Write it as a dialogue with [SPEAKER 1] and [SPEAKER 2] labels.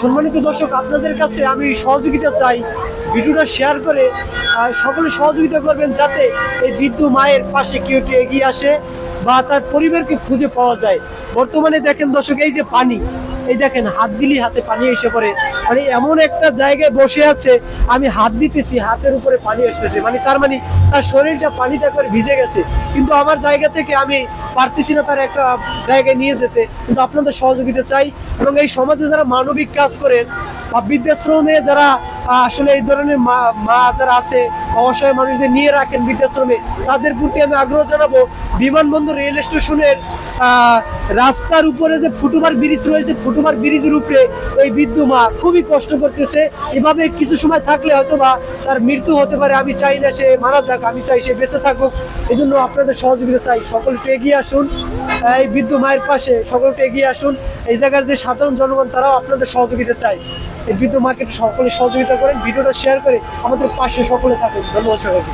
[SPEAKER 1] সম্মানিত দর্শক, আপনাদের কাছে আমি সহযোগিতা চাই, ভিডিওটা শেয়ার করে সকলে সহযোগিতা করবেন যাতে এই বৃদ্ধ মায়ের পাশে কেউ একটু এগিয়ে আসে বা তার পরিবারকে খুঁজে পাওয়া যায়। বর্তমানে দেখেন দর্শক, এই যে পানি, এই দেখেন হাত দিলেই হাতে পানি এসে পড়ে, মানে এমন একটা জায়গায় বসে আছে, আমি হাত দিতেছি হাতের উপরে পানি আসতেছে, মানে তার মানে তার শরীরটা পানিতে একবার ভিজে গেছে, কিন্তু আমার জায়গা থেকে আমি পারতেছি না তার একটা জায়গায় নিয়ে যেতে। কিন্তু আপনাদের সহযোগিতা চাই, এবং এই সমাজে যারা মানবিক কাজ করেন বা বৃদ্ধাশ্রমে যারা আসলে এই ধরনের মা যারা আছে, অসহায় মানুষদের নিয়ে রাখেন বৃদ্ধাশ্রমে, তাদের প্রতি আমি আগ্রহ জানাবো, বিমানবন্দর রেল স্টেশনের রাস্তার উপরে যে ফুটওভার ব্রিজ রয়েছে, ফুটওভার ব্রিজের উপরে ওই বৃদ্ধ মা খুবই কষ্ট করতেছে। এভাবে কিছু সময় থাকলে হয়তো বা তার মৃত্যু হতে পারে। আমি চাই না সে মারা যাক, আমি চাই সে বেঁচে থাকুক। এই জন্য আপনাদের সহযোগিতা চাই, সকলে একটু এগিয়ে আসুন, এই বৃদ্ধ মায়ের পাশে সকলে একটু এগিয়ে আসুন। এই জায়গার যে সাধারণ জনগণ, তারাও আপনাদের সহযোগিতা চাই। এই বৃদ্ধ মাকে সকলে সহযোগিতা করেন, ভিডিওটা শেয়ার করে আমাদের পাশে সকলে থাকুন। ধন্যবাদ সকলকে।